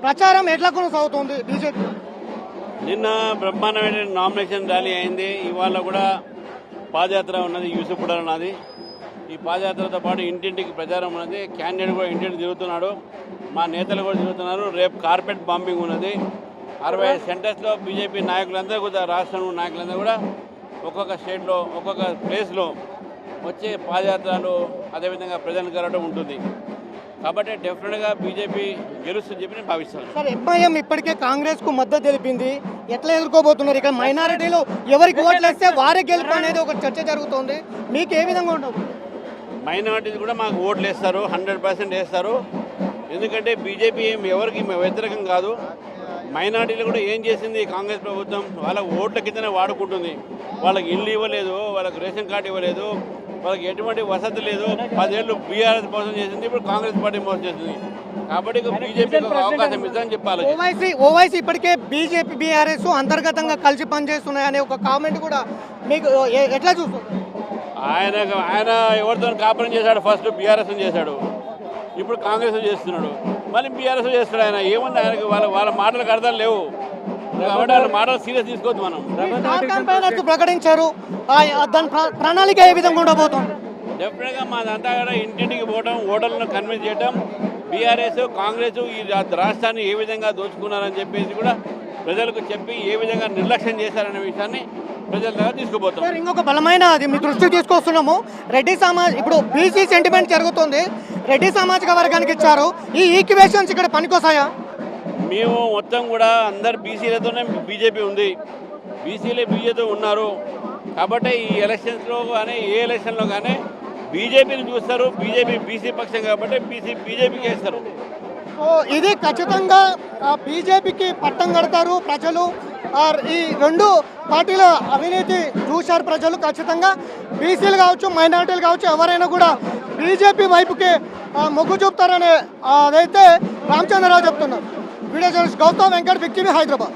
ప్రచారం ఎట్లా కొనసాగుతుంది బీజేపీ? నిన్న బ్రహ్మాండమైన నామినేషన్ ర్యాలీ అయింది. ఇవాళ కూడా పాదయాత్ర ఉన్నది, యూసుఫ్ కూడా ఉన్నది. ఈ పాదయాత్రతో పాటు ఇంటింటికి ప్రచారం ఉన్నది. క్యాండిడేట్ కూడా ఇంటింటి తిరుగుతున్నాడు, మా నేతలు కూడా తిరుగుతున్నారు. రేపు కార్పెట్ బాంబింగ్ ఉన్నది. 60 సెంటర్స్లో బీజేపీ నాయకులందరూ కూడా, రాష్ట్రం నాయకులందరూ కూడా ఒక్కొక్క స్టేట్లో ఒక్కొక్క ప్లేస్లో వచ్చే పాదయాత్రలు అదేవిధంగా ప్రజలను కలవడం ఉంటుంది. కాబట్టి డెఫినెట్గా బీజేపీ గెలుస్తుందని చెప్పి నేను భావిస్తాను. సార్, ఎంఐఎం ఇప్పటికే కాంగ్రెస్ కు మద్దతు తెలిపింది. ఎట్లా ఎదుర్కోబోతున్నారు? ఇక్కడ మైనారిటీలు ఎవరికి ఓట్లు వేస్తే వారే గెలుపు అనేది ఒక చర్చ జరుగుతుంది. మీకు ఏ విధంగా ఉండదు? మైనారిటీలు కూడా మాకు ఓట్లు వేస్తారు, 100% వేస్తారు. ఎందుకంటే బీజేపీ ఎవరికి వ్యతిరేకం కాదు. మైనారిటీలు కూడా ఏం చేసింది కాంగ్రెస్ ప్రభుత్వం? వాళ్ళ ఓట్ల కిందనే వాడుకుంటుంది. వాళ్ళకి ఇల్లు ఇవ్వలేదు, వాళ్ళకి రేషన్ కార్డు ఇవ్వలేదు, వాళ్ళకి ఎటువంటి వసతి లేదు. 10 ఏళ్ళు బీఆర్ఎస్ మోసం చేసింది, ఇప్పుడు కాంగ్రెస్ పార్టీ మోసం చేసింది. కాబట్టి బీజేపీకి ఒక అవకాశం ఇద్దని చెప్పాలి. ఓవైసీ ఇప్పటికే బీజేపీ బీఆర్ఎస్ అంతర్గతంగా కలిసి పనిచేస్తున్నాయనే ఒక కామెంట్ కూడా మీకు ఎట్లా చూస్తుంది? ఆయన ఎవరితో కాపురం చేశాడు? ఫస్ట్ బీఆర్ఎస్ చేశాడు, ఇప్పుడు కాంగ్రెస్ చేస్తున్నాడు, మళ్ళీ బీఆర్ఎస్ చేస్తున్నాడు. ఆయన ఏముంది ఆయనకి? వాళ్ళ మాటలకు అర్థాలు లేవు. కాబట్టి వాళ్ళ మాటలు సీరియస్ తీసుకోవద్దు మనం. ప్రకటించారు, దాని ప్రణాళిక ఏ విధంగా ఉండబోతుంది? డెఫినెట్గా మాదంతా కూడా ఇంటింటికి పోవడం, ఓటర్లను కన్విన్స్ చేయడం, బీఆర్ఎస్ కాంగ్రెస్ ఈ రాష్ట్రాన్ని ఏ విధంగా దోచుకున్నారని చెప్పేసి కూడా ప్రజలకు చెప్పి ఏ విధంగా నిర్లక్ష్యం చేశారనే విషయాన్ని ప్రజల దగ్గర తీసుకుపోతాం. ఇంకొక బలమైన అది మీ దృష్టికి తీసుకొస్తున్నాము. రెడ్డి సమాజ్ ఇప్పుడు బీసీ సెంటిమెంట్ జరుగుతుంది, రెడ్డి సామాజిక వర్గానికి ఇచ్చారు. ఈ ఈక్వేషన్స్ ఇక్కడ పనికొస్తాయా? మేము మొత్తం కూడా అందరు బీసీలతోనే బీజేపీ ఉంది, బీసీలే బీజేపీ ఉన్నారు. కాబట్టి ఈ ఎలక్షన్స్లో కానీ ఏ ఎలక్షన్లో కానీ బీజేపీని చూస్తారు. బీజేపీ బీసీ పక్షం కాబట్టి బీజేపీకి వేస్తారు. ఇది ఖచ్చితంగా బీజేపీకి పట్టం కడతారు ప్రజలు. ఈ రెండు పార్టీల అవినీతి చూశారు ప్రజలు. ఖచ్చితంగా బీసీలు కావచ్చు, మైనారిటీలు కావచ్చు, ఎవరైనా కూడా బీజేపీ వైపుకి మొగ్గు చూపుతారనే అదైతే రామచంద్రరావు చెప్తున్నారు. Video journalist Gautam Venkat, Big TV, Hyderabad.